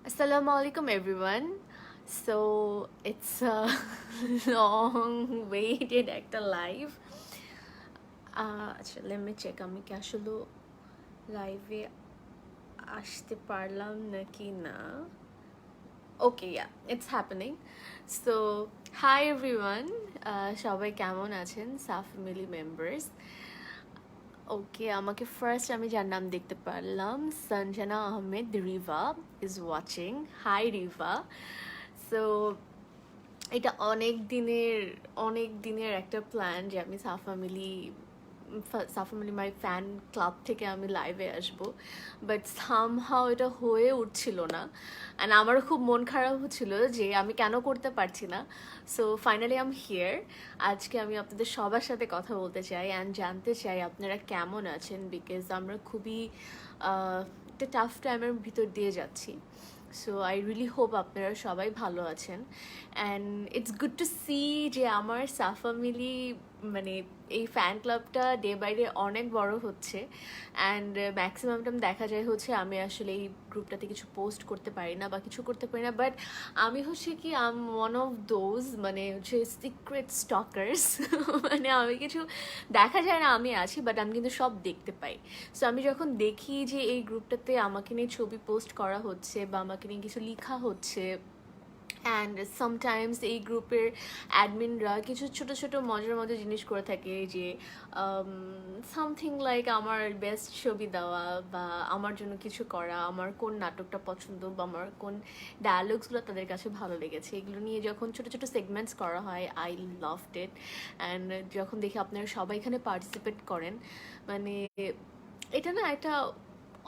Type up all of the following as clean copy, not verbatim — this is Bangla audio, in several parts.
Assalamu alaikum everyone. So it's a long waited একটা live. আচ্ছা let me check আমি কি আসলে লাইভে আসতে পারলাম নাকি না. Okay, yeah, it's happening. So hi everyone. সবাই কেমন আছেন? সাফ ফ্যামিলি মেম্বার্স. ওকে, আমাকে ফার্স্ট আমি যার নাম দেখতে পারলাম Sanjana Ahmed Riva is watching. Hi Riva. So এটা অনেক দিনের একটা প্ল্যান যে আমি সাফ ফ্যামিলি মাই ফ্যান ক্লাব থেকে আমি লাইভে আসবো, বাট সামহাও এটা হয়ে উঠছিল না. অ্যান্ড আমারও খুব মন খারাপ হচ্ছিল যে আমি কেন করতে পারছি না. So finally I am here. আজকে আমি আপনাদের সবার সাথে কথা বলতে চাই অ্যান্ড জানতে চাই আপনারা কেমন আছেন, বিকজ আমরা খুবই একটা টাফ টাইমের ভিতর দিয়ে যাচ্ছি. সো আই রিয়েলি হোপ আপনারা সবাই ভালো আছেন. And it's good to see যে আমার সাফ ফ্যামিলি মানে এই ফ্যান ক্লাবটা ডে বাই ডে অনেক বড় হচ্ছে. অ্যান্ড ম্যাক্সিমাম টাইম দেখা যায় হচ্ছে আমি আসলে এই গ্রুপটাতে কিছু পোস্ট করতে পারি না বা কিছু করতে পারি না, বাট আমি হচ্ছে কি আম ওয়ান অফ দোজ মানে হচ্ছে সিক্রেট স্টকার্স. মানে আমি কিছু দেখা যায় না আমি আছি, বাট আমি কিন্তু সব দেখতে পাই. সো আমি যখন দেখি যে এই গ্রুপটাতে আমাকে নিয়ে ছবি পোস্ট করা হচ্ছে বা আমাকে নিয়ে কিছু লেখা হচ্ছে, অ্যান্ড সামটাইমস এই গ্রুপের অ্যাডমিনরা কিছু ছোট ছোট মজার জিনিস করে থাকে, যে সামথিং লাইক আমার বেস্ট ছবি দেওয়া বা আমার জন্য কিছু করা, আমার কোন নাটকটা পছন্দ বা আমার কোন ডায়ালগসগুলো তাদের কাছে ভালো লেগেছে, এগুলো নিয়ে যখন ছোট ছোট সেগমেন্টস করা হয়, আই লাভড ইট. অ্যান্ড যখন দেখি আপনারা সবাই এখানে পার্টিসিপেট করেন, মানে এটা না একটা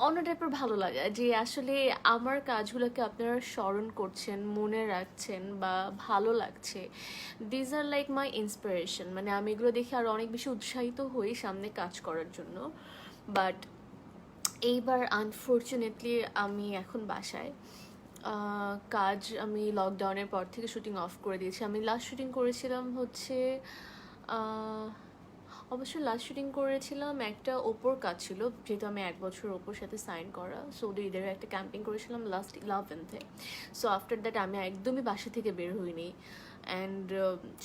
অন্য টাইপের ভালো লাগে যে আসলে আমার কাজগুলোকে আপনারা স্মরণ করছেন, মনে রাখছেন বা ভালো লাগছে. These are like my inspiration. মানে আমি এগুলো দেখে আরও অনেক বেশি উৎসাহিত হই সামনে কাজ করার জন্য. বাট এইবার আনফর্চুনেটলি আমি এখন বাসায়. কাজ আমি লকডাউনের পর থেকে শুটিং অফ করে দিয়েছি. আমি লাস্ট শুটিং করেছিলাম হচ্ছে অবশ্য লাস্ট শুটিং করেছিলাম একটা ওপোর কাজ ছিল, যেহেতু আমি 1 বছর ওপোর সাথে সাইন করা. সৌদি ঈদের একটা ক্যাম্পিং করেছিলাম last 11th. So after that আমি একদমই বাসা থেকে বের হইনি. অ্যান্ড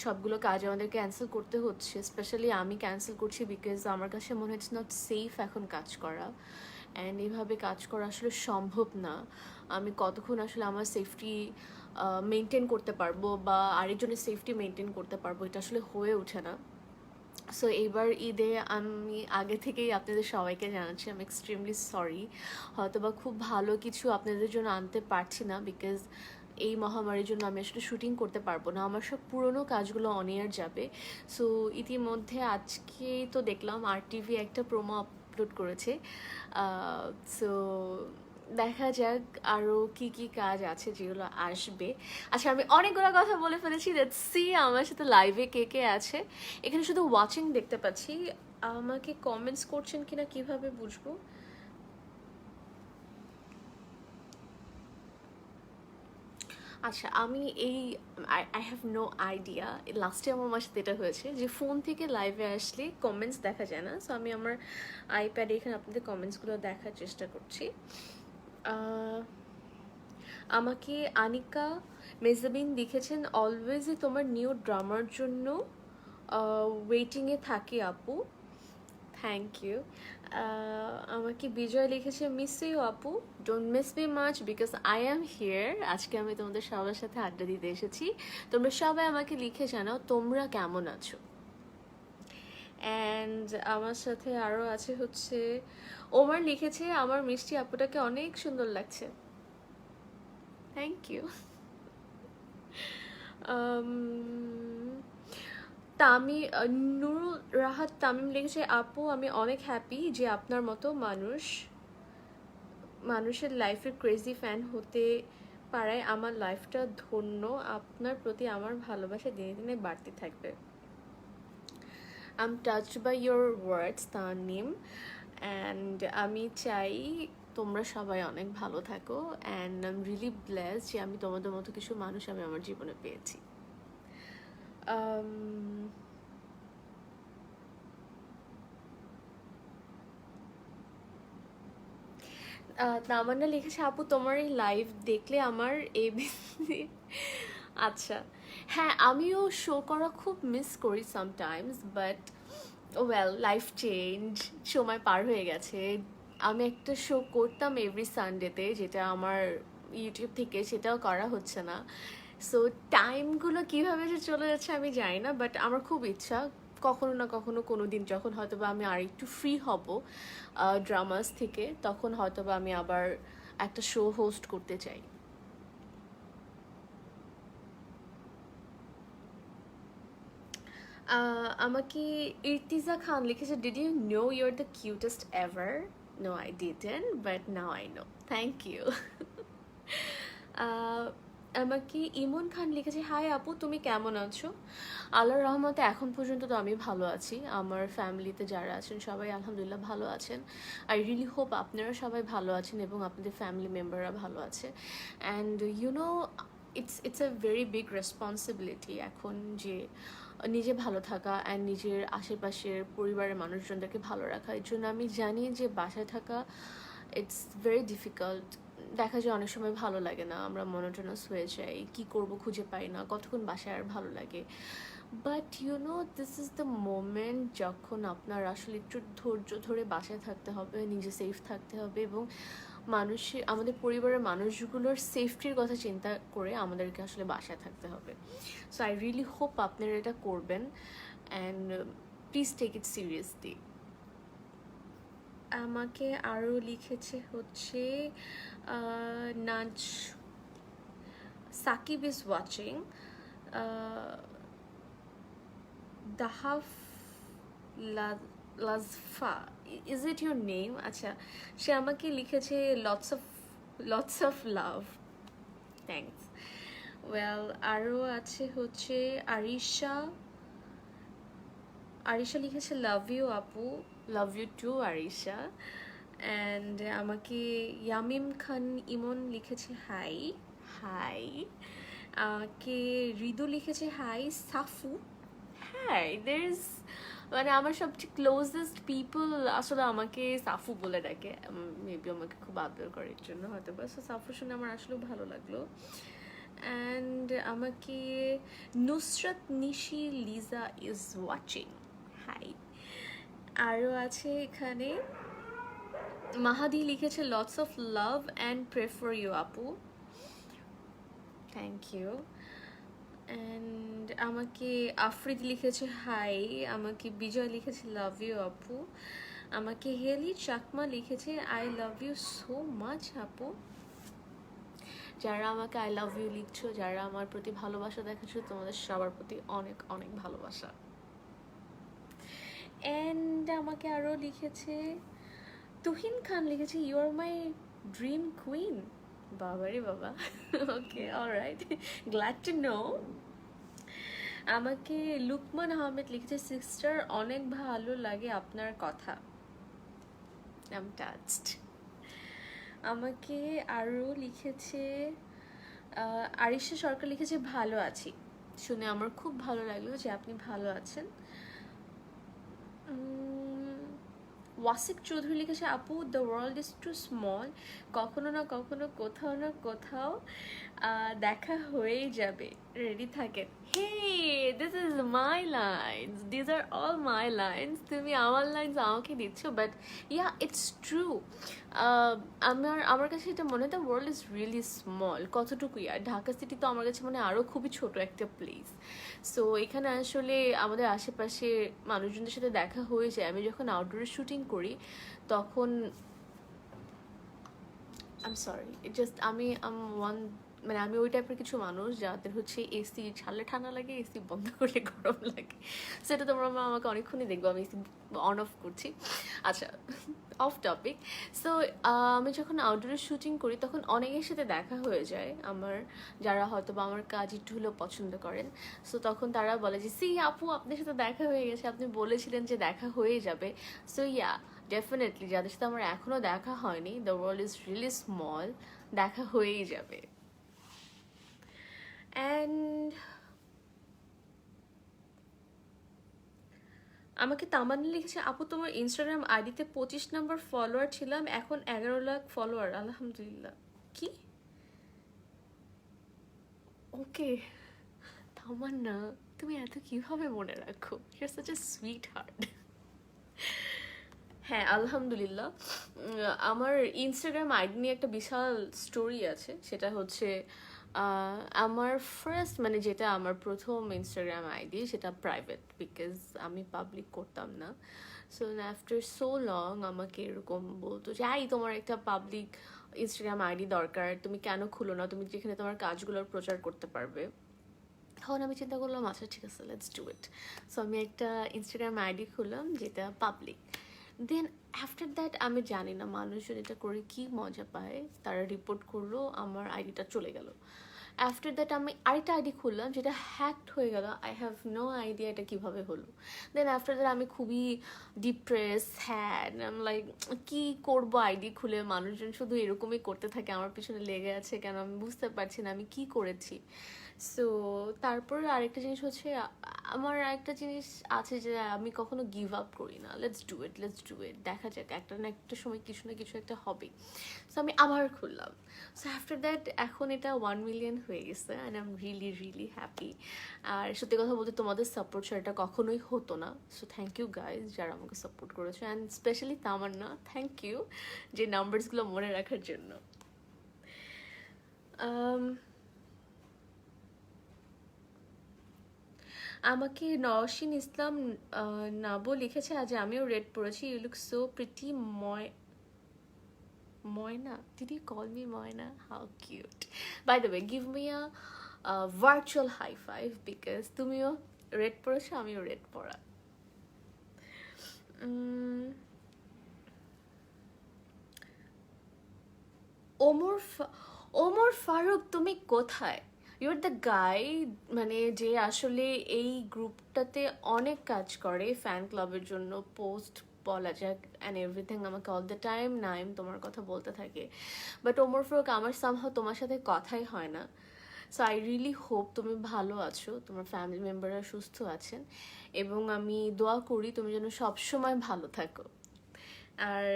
সবগুলো কাজ আমাদের ক্যান্সেল করতে হচ্ছে. স্পেশালি আমি ক্যান্সেল করছি বিকজ আমার কাছে মনে হচ্ছে নট সেফ এখন কাজ করা. অ্যান্ড এইভাবে কাজ করা আসলে সম্ভব না. আমি কতক্ষণ আসলে আমার সেফটি মেনটেন করতে পারবো বা আরেকজনের সেফটি মেনটেন করতে পারবো, এটা আসলে হয়ে ওঠে না. সো এইবার ঈদে আমি আগে থেকেই আপনাদের সবাইকে জানাচ্ছি আমি এক্সট্রিমলি সরি. হয়তো বা খুব ভালো কিছু আপনাদের জন্য আনতে পারছি না, বিকজ এই মহামারীর জন্য আমি আসলে শুটিং করতে পারবো না. আমার সব পুরনো কাজগুলো অন এয়ার যাবে. সো ইতিমধ্যে আজকেই তো দেখলাম RTV একটা প্রোমো আপলোড করেছে. সো দেখা যাক আরও কি কি কাজ আছে যেগুলো আসবে. আচ্ছা, আমি অনেকগুলো কথা বলে ফেলেছি. লেটস সি আমার সাথে লাইভে কে কে আছে. এখানে শুধু ওয়াচিং দেখতে পাচ্ছি, আমাকে কমেন্টস করছেন কিনা কিভাবে বুঝবো? আচ্ছা, আমি এই আই হ্যাভ নো আইডিয়া. লাস্টে আমার সাথে এটা হয়েছে যে ফোন থেকে লাইভে আসলে কমেন্টস দেখা যায় না. সো আমি আমার আইপ্যাডে এখানে আপনাদের কমেন্টসগুলো দেখার চেষ্টা করছি. আমাকে আনিকা মেজাবিন লিখেছেন, অলওয়েজই তোমার নিউ ড্রামার জন্য ওয়েটিংয়ে থাকি আপু. Thank you. আমাকে বিজয় লিখেছে, মিস ইউ আপু, don't miss me much because I am here. আজকে আমি তোমাদের সবার সাথে আড্ডা দিতে এসেছি. তোমরা সবাই আমাকে লিখে জানাও তোমরা কেমন আছো. অ্যান্ড আমার সাথে আরও আছে হচ্ছে ওমর লিখেছে, আমার মিষ্টি আপুটাকে অনেক সুন্দর লাগছে. Thank you. তামি নুরুল রাহাত তামিম লিখেছে, আপু আমি অনেক হ্যাপি যে আপনার মতো মানুষের লাইফের ক্রেজি ফ্যান হতে পারায় আমার লাইফটা ধন্য. আপনার প্রতি আমার ভালোবাসা দিনে দিনে বাড়তে থাকবে. I am touched by your words Tanim. And আমি চাই তোমরা সবাই অনেক ভালো থাকো. And I am really blessed যে আমি তোমাদের মতো কিছু মানুষ আমি আমার জীবনে পেয়েছি. তামান্না লিখেছে, আপু তোমার এই লাইভ দেখলে আমার এবিসি। আচ্ছা, হ্যাঁ আমিও শো করা খুব মিস করি sometimes, but well life change, সময় পার হয়ে গেছে। আমি একটা শো করতাম এভরি সানডেতে, যেটা আমার ইউটিউব থেকে, সেটাও করা হচ্ছে না। সো টাইমগুলো কীভাবে যে চলে যাচ্ছে আমি জানি না, বাট আমার খুব ইচ্ছা কখনো না কখনো কোনো দিন যখন হয়তো বা আমি আর একটু ফ্রি হব ড্রামাস থেকে, তখন হয়তো বা আমি আবার একটা শো হোস্ট করতে চাই। আমাকে ইর্তিজা খান লিখেছে, did you know you are the cutest ever? No I didn't, but now I know, thank you. আমাকে ইমন খান লিখেছে, হাই আপু তুমি কেমন আছো? আল্লাহর রহমতে এখন পর্যন্ত তো আমি ভালো আছি, আমার ফ্যামিলিতে যারা আছেন সবাই আলহামদুলিল্লাহ ভালো আছেন। আই রিয়েলি হোপ আপনারা সবাই ভালো আছেন এবং আপনাদের ফ্যামিলি মেম্বাররা ভালো আছে। And you know it's a very big responsibility এখন, যে নিজে ভালো থাকা অ্যান্ড নিজের আশেপাশের পরিবারের মানুষজনদেরকে ভালো রাখা। এর জন্য আমি জানি যে বাসায় থাকা ইটস ভেরি ডিফিকাল্ট। দেখা যায় অনেক সময় ভালো লাগে না, আমরা মনোটোনাস হয়ে যাই, কি করব খুঁজে পাই না, কতক্ষণ বাসায় আর ভালো লাগে। But you know this is the moment যখন আপনার আসলে একটু ধৈর্য ধরে বাসায় থাকতে হবে, নিজে সেফ থাকতে হবে এবং মানুষের, আমাদের পরিবারের মানুষগুলোর সেফটির কথা চিন্তা করে আমাদেরকে আসলে বাসায় থাকতে হবে। সো আই রিয়েলি হোপ আপনারা এটা করবেন and please take it seriously. আমাকে আরও লিখেছে হচ্ছে Naz, Sakib is watching, Dahaf Lajfa, is it your name? আচ্ছা, সে আমাকে লিখেছে lots of love, thanks. Well আরও আছে হচ্ছে আরিশা লিখেছে, লাভ ইউ আপু, love you too Arisha. And আমাকে ইয়ামিম খান ইমন লিখেছে, হাই হাই। কে রিদু লিখেছে, হাই সাফু। হ্যাঁ, দের ইজ, মানে আমার সবচেয়ে ক্লোজেস্ট পিপল আসলে আমাকে সাফু বলে ডাকে, মেবি আমাকে খুব আদর করে এর জন্য হয়তো বা। সো সাফু শুনে আমার আসলেও ভালো লাগলো। অ্যান্ড আমাকে Nusrat Nishi Liza is watching, hi. আরও আছে এখানে মাহাদি লিখেছে, lots of love and pray for you আপু, থ্যাংক ইউ। অ্যান্ড আমাকে আফরিদ লিখেছে, হাই। আমাকে বিজয় লিখেছে, লাভ ইউ আপু। আমাকে হেলি চাকমা লিখেছে, I love you so much আপু। যারা আমাকে আই লাভ ইউ লিখছো, যারা আমার প্রতি ভালোবাসা দেখাচ্ছ, তোমাদের সবার প্রতি অনেক অনেক ভালোবাসা। অ্যান্ড আমাকে আরও লিখেছে তুহিন খান লিখেছে, you are my dream queen. বাবারে বাবা, okay alright, glad to know. আমাকে লুকমান আহমেদ লিখেছে, সিস্টার অনেক ভালো লাগে আপনার কথা, আই এম টাচড। আমাকে আরও লিখেছে আরিশা সরকার লিখেছে, ভালো আছি, শুনে আমার খুব ভালো লাগলো যে আপনি ভালো আছেন। ওয়াসিক চৌধুরী লিখেছে, আপু the world is too small, কখনো না কখনো কোথাও না কোথাও দেখা হয়েই যাবে, রেডি থাকেন। Hey, this is my lines, these are all my lines. তুমি আমার লাইনস আমাকে দিচ্ছ, বাট ইয়া ইটস ট্রু। আমার কাছে এটা মনে হয় the world is really small. কতটুকুই আর, ঢাকা সিটি তো আমার কাছে মনে হয় আরও খুবই ছোট একটা প্লেস। সো এখানে আসলে আমাদের আশেপাশে মানুষজনদের সাথে দেখা হয়ে যায়। আমি যখন আউটডোরে শুটিং করি তখন আমি মানে আমি ওই টাইপের কিছু মানুষ যাদের হচ্ছে এসি ছাড়লে ঠান্ডা লাগে, এসি বন্ধ করলে গরম লাগে। সেটা তোমরা আমাকে অনেকক্ষণই দেখবো আমি এসি অন অফ করছি। আচ্ছা, অফ টপিক। সো আমি যখন আউটডোরে শুটিং করি তখন অনেকের সাথে দেখা হয়ে যায় আমার, যারা হয়তো বা আমার কাজ একটু হলেও পছন্দ করেন। সো তখন তারা বলে যে, সি আপু আপনার সাথে দেখা হয়ে গেছে, আপনি বলেছিলেন যে দেখা হয়ে যাবে। সো ইয়া, ডেফিনেটলি যাদের সাথে আমার এখনও দেখা হয়নি, the world is really small, দেখা হয়েই যাবে। অ্যান্ড আমাকে তামান্না লিখেছে, আপু তোমার ইনস্টাগ্রাম আইডিতে 25 নম্বর ফলোয়ার ছিলাম, এখন 11 লাখ ফলোয়ার, আলহামদুলিল্লাহ। কি? ওকে তামান্না, তুমি এত কিভাবে মনে রাখো? You are such a sweet heart. হ্যাঁ আলহামদুলিল্লাহ। আমার ইনস্টাগ্রাম আইডি নিয়ে একটা বিশাল স্টোরি আছে। সেটা হচ্ছে আমার ফার্স্ট মানে যেটা আমার প্রথম ইনস্টাগ্রাম আইডি সেটা প্রাইভেট, বিকজ আমি পাবলিক করতাম না। সো আফটার সো লং আমাকে এরকম বলতো যে এই তোমার একটা পাবলিক ইনস্টাগ্রাম আইডি দরকার, তুমি কেন খুলো না, তুমি যেখানে তোমার কাজগুলোর প্রচার করতে পারবে। তখন আমি চিন্তা করলাম আচ্ছা ঠিক আছে, লেটস ডু ইট। সো আমি একটা ইনস্টাগ্রাম আইডি খুললাম যেটা পাবলিক। দেন আফটার দ্যাট আমি জানি না মানুষজন এটা করে কি মজা পায়, তারা রিপোর্ট করলো, আমার আইডিটা চলে গেল। আফটার দ্যাট আমি আরেকটা আইডি খুললাম যেটা হ্যাকড হয়ে গেল, আই হ্যাভ নো আইডিয়া এটা কীভাবে হলো। দেন আফটার দ্যাট আমি খুবই ডিপ্রেস, স্যাড, আই লাইক কী করবো আইডি খুলে, মানুষজন শুধু এরকমই করতে থাকে, আমার পিছনে লেগে আছে কেন, আমি বুঝতে পারছি না আমি কী করেছি। সো তারপর আরেকটা জিনিস হচ্ছে আমার আরেকটা জিনিস আছে যে আমি কখনো গিভ আপ করি না, let's do it, let's do it, দেখা যাক একটা না একটা সময় কিছু না কিছু একটা হবে। সো আমি আবার খুললাম। সো আফটার দ্যাট এখন এটা 1 মিলিয়ন হয়ে গেছে and I am really really happy. আর সত্যি কথা বলতে তোমাদের সাপোর্ট ছাড়া এটা কখনোই হতো না। সো থ্যাংক ইউ গাইজ যারা আমাকে সাপোর্ট করেছে, and specially Tamanna, thank you যে নাম্বারসগুলো মনে রাখার জন্য। আমাকে নওশিন ইসলাম নাবো লিখেছে, আজ আমিও রেড পড়েছি, you look so pretty. Moina, did you call me Moina? How cute. By the way, give me a virtual high five because তুমিও রেড পড়েছো, আমিও রেড পড়া। ওমর ফারুক তুমি কোথায়? ইউর দ্য গাই মানে যে আসলে এই গ্রুপটাতে অনেক কাজ করে ফ্যান ক্লাবের জন্য, পোস্ট বলা যাক অ্যান্ড এভরিথিং, আমাকে অল দ্য টাইম নাইম তোমার কথা বলতে থাকে। বাট ওমর ফারুক আমার সামহাও তোমার সাথে কথাই হয় না। সো আই রিয়েলি হোপ তুমি ভালো আছো, তোমার ফ্যামিলি মেম্বাররা সুস্থ আছেন, এবং আমি দোয়া করি তুমি যেন সবসময় ভালো থাকো। আর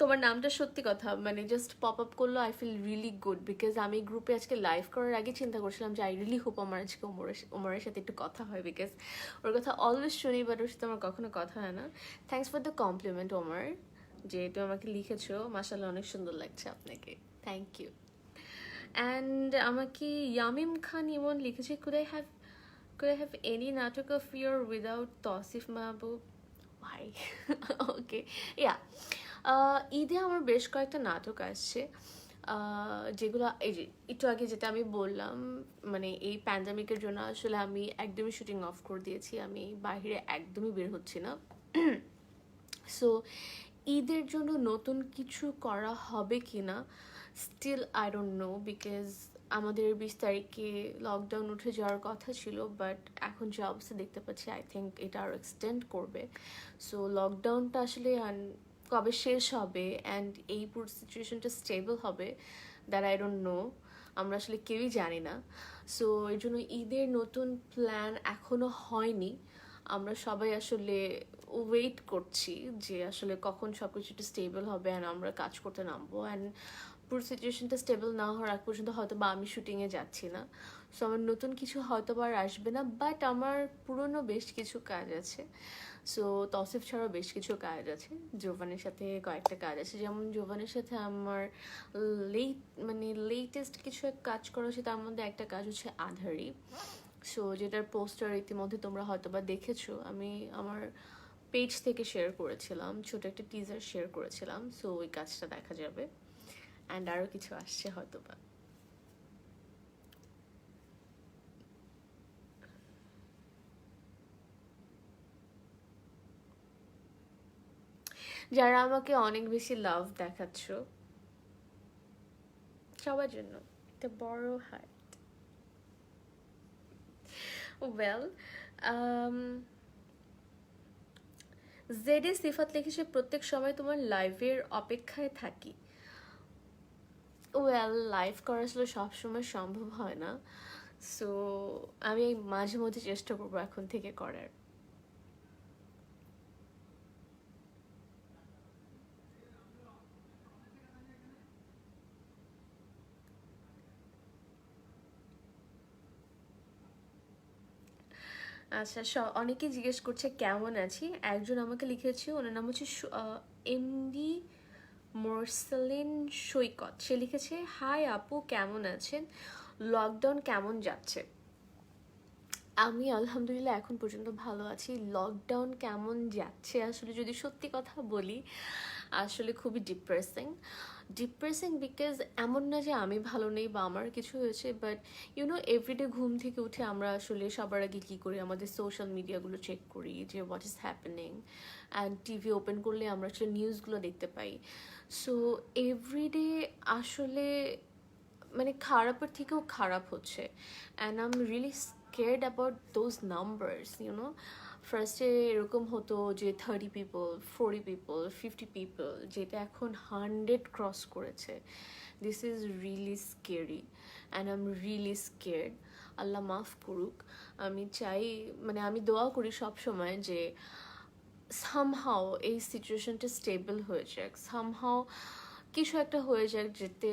তোমার নামটা সত্যি কথা মানে জাস্ট পপ আপ করলো, I feel really good, because আমি গ্রুপে আজকে লাইভ করার আগে চিন্তা করছিলাম যে আই রিয়েলি হোপ আমার আজকে ওমরের সাথে একটু কথা হয়, বিকজ ওর কথা অলওয়েজ শুনি বাট ওর সাথে আমার কখনো কথা হয় না। Thanks for the compliment Omar, যে তুমি আমাকে লিখেছো, মাশাআল্লাহ অনেক সুন্দর লাগছে আপনাকে, থ্যাংক ইউ। অ্যান্ড আমাকে ইয়ামিম খান ইমন লিখেছে, could I have any নাটক of your without Tausif Mahbub? Why? Okay, yeah. ঈদে আমার বেশ কয়েকটা নাটক আসছে, যেগুলো এই যে একটু আগে যেটা আমি বললাম, মানে এই প্যান্ডামিকের জন্য আসলে আমি একদমই শুটিং অফ করে দিয়েছি, আমি বাইরে একদমই বের হচ্ছি না। সো ঈদের জন্য নতুন কিছু করা হবে কি না still I don't know, because আমাদের 20 তারিখে লকডাউন উঠে যাওয়ার কথা ছিল, বাট এখন যে অবস্থা দেখতে পাচ্ছি আই থিঙ্ক এটা আরও এক্সটেন্ড করবে। সো লকডাউনটা আসলে কবে শেষ হবে অ্যান্ড এই পুরো সিচুয়েশনটা স্টেবল হবে দ্যাট আই ডোন্ট নো, আমরা আসলে কেউই জানি না। সো এর জন্য ঈদের নতুন প্ল্যান এখনও হয়নি, আমরা সবাই আসলে ওয়েট করছি যে আসলে কখন সব কিছু একটু স্টেবল হবে অ্যান্ড আমরা কাজ করতে নামবো। অ্যান্ড পুরো সিচুয়েশনটা স্টেবল না হওয়ার আগ পর্যন্ত হয়তো বা আমি শুটিংয়ে যাচ্ছি না। সো আমার নতুন কিছু হয়তো বা আর আসবে না, বাট আমার পুরনো বেশ কিছু কাজ আছে। সো তৌসিফ ছাড়াও বেশ কিছু কাজ আছে, জোভানের সাথে কয়েকটা কাজ আছে, যেমন জোভানের সাথে আমার লেটেস্ট কিছু এক কাজ করা হচ্ছে, তার মধ্যে একটা কাজ হচ্ছে আধারি। সো যেটার পোস্টার ইতিমধ্যে তোমরা হয়তো বা দেখেছো, আমি আমার পেজ থেকে শেয়ার করেছিলাম, ছোট একটা টিজার শেয়ার করেছিলাম। সো ওই কাজটা দেখা যাবে অ্যান্ড আরও কিছু আসছে হয়তো বা। যারা আমাকে অনেক বেশি লাভ দেখাচ্ছ সবার জন্য একটা বড় হার্ট। ওয়েল, জেডে সিফাত লিখেছে, প্রত্যেক সময় তোমার লাইভের অপেক্ষায় থাকি। ওয়েল, লাইভ করা আসলে সবসময় সম্ভব হয় না, সো আমি মাঝে মধ্যে চেষ্টা করবো এখন থেকে করার। আচ্ছা, অনেকেই জিজ্ঞেস করছে কেমন আছি। একজন আমাকে লিখেছে, ওনার নাম হচ্ছে এমডি মোরসালিন সৈকত। সে লিখেছে, হাই আপু, কেমন আছেন, লকডাউন কেমন যাচ্ছে? আমি আলহামদুলিল্লাহ এখন পর্যন্ত ভালো আছি। লকডাউন কেমন যাচ্ছে আসলে যদি সত্যি কথা বলি, আসলে খুবই ডিপ্রেসিং বিকজ এমন না যে আমি ভালো নেই বা আমার কিছু হয়েছে, বাট এভরিডে ঘুম থেকে উঠে আমরা আসলে সবার আগে কী করি, আমাদের সোশ্যাল মিডিয়াগুলো চেক করি যে what is happening, and TV open করলে আমরা আসলে নিউজগুলো দেখতে পাই। সো এভরিডে আসলে মানে খারাপের থেকেও খারাপ হচ্ছে, and I am really scared about those numbers ফার্স্টে এরকম হতো যে 30 পিপল, 40 পিপল, 50 পিপল, যেটা এখন 100 ক্রস করেছে। This is really scary and I am really scared. আল্লাহ মাফ করুক। আমি চাই, মানে আমি দোয়া করি সব সময় যে সামহাও এই সিচুয়েশনটা স্টেবল হয়ে যাক, সামহাও কিছু একটা হয়ে যাক যেতে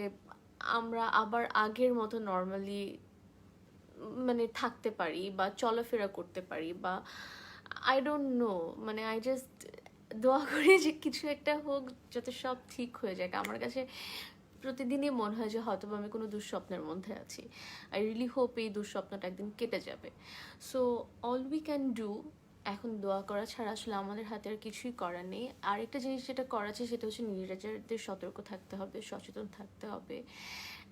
আমরা আবার আগের মতো নর্মালি মানে থাকতে পারি বা চলাফেরা করতে পারি, বা আই ডোন্ট নো, মানে আই জাস্ট দোয়া করি যে কিছু একটা হোক যাতে সব ঠিক হয়ে যায়। আমার কাছে প্রতিদিনই মনে হয় যে হয়তো আমি কোনো দুঃস্বপ্নের মধ্যে আছি। আই রিয়েলি হোপ এই দুঃস্বপ্নটা একদিন কেটে যাবে। So all we can do এখন দোয়া করা ছাড়া আসলে আমাদের হাতে আর কিছুই করার নেই। আরেকটা জিনিস যেটা করা আছে সেটা হচ্ছে নিজেদের সতর্ক থাকতে হবে, সচেতন থাকতে হবে,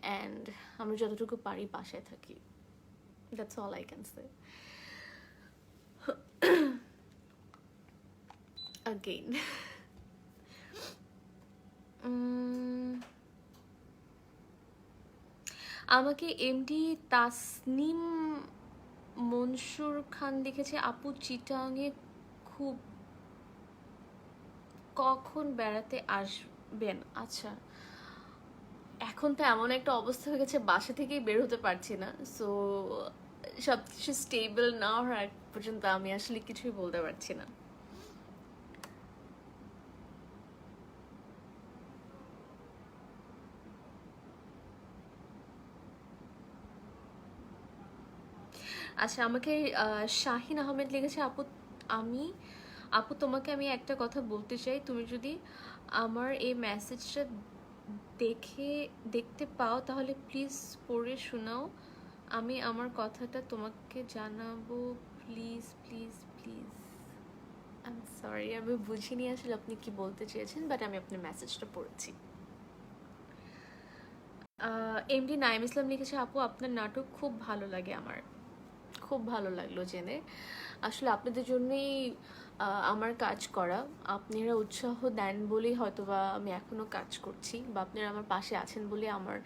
অ্যান্ড আমরা যতটুকু পারি বাসায় থাকি। That's all I can say. Again. আমাকে এমডি তাসনিম মনসুর খান লিখেছে, আপু চিটাংয়ে খুব কখন বেড়াতে আসবেন? আচ্ছা, এখন তো এমন একটা অবস্থা হয়ে গেছে বাসা থেকেই বের হতে পারছি না। সো সব কিছু স্টেবল না হওয়ার আগ পর্যন্ত আমি আসলে কিছুই বলতে পারছি না। আচ্ছা, আমাকে শাহিন আহমেদ লিখেছে, আমি তোমাকে আমি একটা কথা বলতে চাই, তুমি যদি আমার এই মেসেজটা দেখতে পাও তাহলে প্লিজ পড়ে শোনাও, আমি আমার কথাটা তোমাকে জানাবো, please please please. I am sorry, আমি বুঝিনি আসলে আপনি কি বলতে চেয়েছেন, বাট আমি আপনার মেসেজটা পড়েছি। এমডি নাইম ইসলাম লিখেছে, আপু আপনার নাটক খুব ভালো লাগে আমার। খুব ভালো লাগলো জেনে। আসলে আপনাদের জন্যই আমার কাজ করা, আপনারা উৎসাহ দেন বলেই হয়তোবা আমি এখনও কাজ করছি, বা আপনারা আমার পাশে আছেন বলে আমার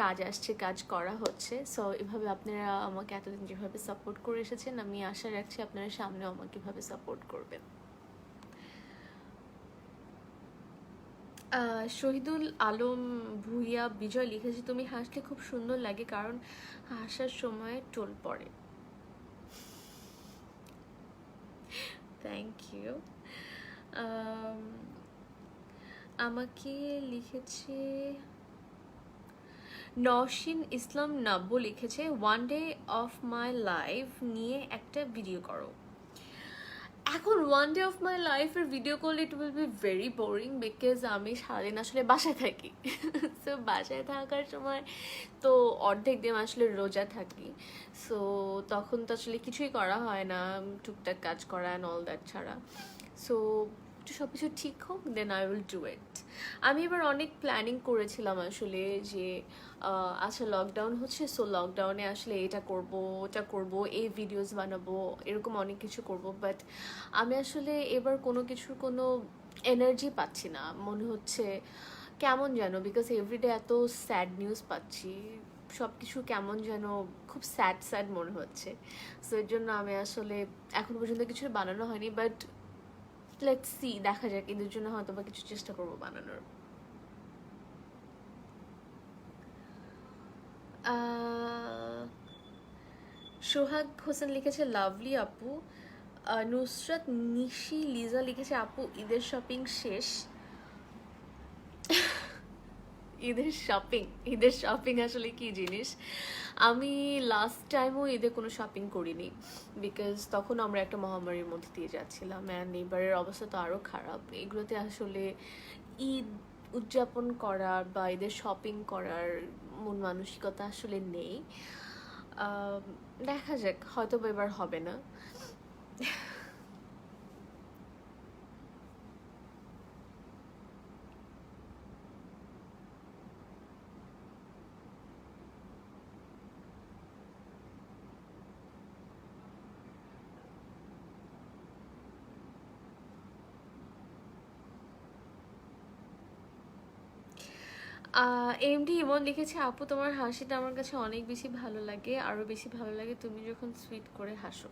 কাজ আসছে, কাজ করা হচ্ছে। সো এভাবে আপনারা আমাকে এতদিন যেভাবে সাপোর্ট করে এসেছেন, আমি আশা রাখছি আপনারা সামনেও আমাকে এভাবে সাপোর্ট করবেন। শহীদুল আলম ভুইয়া বিজয় লিখেছে, তুমি হাসলে খুব সুন্দর লাগে, কারণ হাসার সময় টোল পড়ে। Thank you. আমাকে লিখেছে নওশিন ইসলাম নাব্বু লিখেছে, one day of my life নিয়ে একটা ভিডিও করো। এখন ওয়ান ডে অফ মাই লাইফের ভিডিও করলে it will be very boring, because আমি সারাদিন আসলে বাসায় থাকি। সো বাসায় থাকার সময় তো অর্ধেক দিন আসলে রোজা থাকি। সো তখন তো আসলে কিছুই করা হয় না, টুকটাক কাজ করা অ্যান্ড অল দ্যাট ছাড়া। সো সব কিছু ঠিক হোক, then I will do it. আমি এবার অনেক প্ল্যানিং করেছিলাম আসলে যে আচ্ছা লকডাউন হচ্ছে, সো লকডাউনে আসলে এটা করব, ওটা করব, এই ভিডিওস বানাবো, এরকম অনেক কিছু করব, বাট আমি আসলে এবার কোনো কিছুর কোনো এনার্জি পাচ্ছি না, মনে হচ্ছে কেমন যেন, বিকজ এভরিডে এত স্যাড নিউজ পাচ্ছি, সব কিছু কেমন যেন খুব স্যাড মনে হচ্ছে। সো এর জন্য আমি আসলে এখন পর্যন্ত কিছু বানানো হয়নি, বাট লেটস সি, দেখা যাক, এদের জন্য হয়তো বা কিছু চেষ্টা করবো বানানোর। সোহাগ হোসেন লিখেছে, লাভলি আপু। নুসরাত নিশি লিজা লিখেছে, আপু ঈদের শপিং শেষ? ঈদের শপিং আসলে কি জিনিস। আমি লাস্ট টাইমও ঈদে কোনো শপিং করিনি, বিকজ তখন আমরা একটা মহামারীর মধ্যে দিয়ে যাচ্ছিলাম, অ্যান্ড এবারের অবস্থা তো আরও খারাপ। এগুলোতে আসলে ঈদ উদযাপন করার বা ঈদের শপিং করার মন মানসিকতা আসলে নেই। দেখা যাক, হয়তো এবার হবে না। এমডি ইমন লিখেছে, আপু তোমার হাসিটা আমার কাছে অনেক বেশি ভালো লাগে, আরও বেশি ভালো লাগে তুমি যখন সুইট করে হাসো।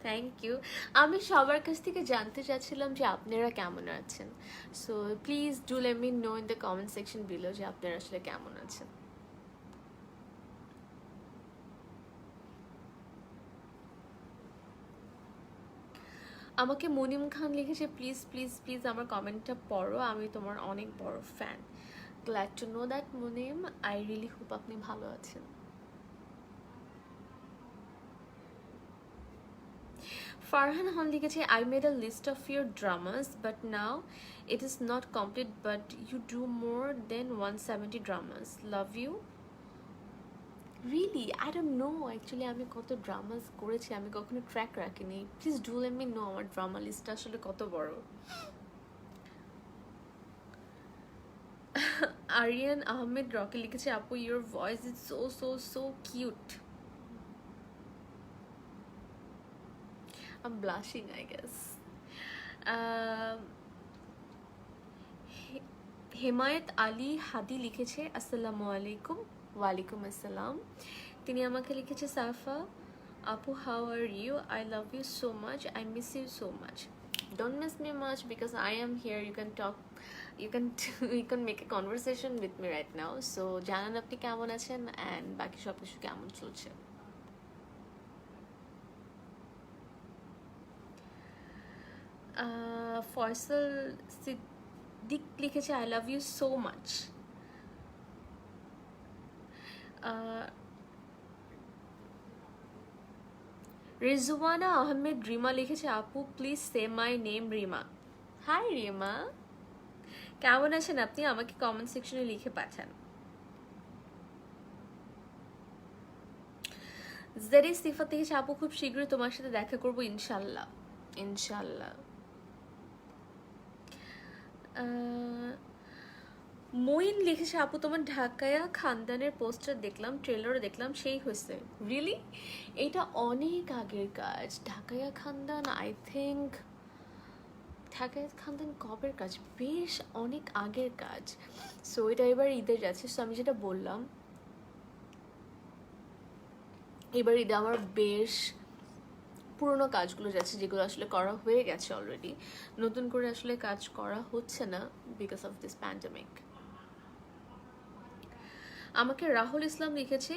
Thank you. আমি সবার কাছ থেকে জানতে চাচ্ছিলাম যে আপনারা কেমন আছেন, so please do let me no in the comment section below যে আপনারা আসলে কেমন আছেন। আমাকে মুনিম খান লিখেছে, প্লিজ প্লিজ প্লিজ আমার কমেন্টটা পড়ো, আমি তোমার অনেক বড় fan. Glad to know that Munim, I really hope আপনি ভালো আছেন। ফারহান হন লিখেছে, I made a list of your dramas but now it is not complete, but you do more than 170 dramas, love you. Really I don't know actually আমি কত ড্রামাস করেছি, আমি কখনো ট্র্যাক রাখিনি। Please do let me know আমার ড্রামা লিস্টটা আসলে কত বড়। আরিয়ান আহমেদ রকি লিখেছে, আপু your voice is so so so cute. I'm blushing, I guess. Hemayet Ali Hadi লিখেছে, আসসালামু আলাইকুম। ওয়ালাইকুম আসসালাম। তিনি আমাকে লিখেছে, সাফা আপু how are you, I love you so much, I miss you so much. Don't miss me much because I am here, you can talk, you can you can make a conversation with me right now. So জানান আপনি কেমন আছেন অ্যান্ড বাকি সব কিছু কেমন চলছে। ফয়সাল সিদ্দিক লিখেছে, I love you so much. Rizwana Ahmed Rima লিখেছে, আপু please say my name Rima. Hi Rima, কেমন আছেন আপনি, আমাকে কমেন্ট সেকশনে লিখে পাঠান। জেরি সিফাত লিখেছে, আপু খুব শীঘ্রই তোমার সাথে দেখা করবো ইনশাল্লাহ ইনশাল্লাহ। মইন লিখেছে, আপু তোমার ঢাকায়া খানদানের পোস্টার দেখলাম, ট্রেলারও দেখলাম, সেই হয়েছে। রিয়েলি? এটা অনেক আগের কাজ। ঢাকায়া খানদান আই থিঙ্ক, ঢাকায়া খানদান কবের কাজ, বেশ অনেক আগের কাজ। সো এটা এবার ঈদে যাচ্ছে। সো আমি যেটা বললাম, এবার ঈদে আমার বেশ পুরোনো কাজগুলো যাচ্ছে, যেগুলো আসলে করা হয়ে গেছে অলরেডি। নতুন করে আসলে কাজ করা হচ্ছে না বিকজ অফ দিস প্যান্ডেমিক। আমাকে রাহুল ইসলাম লিখেছে,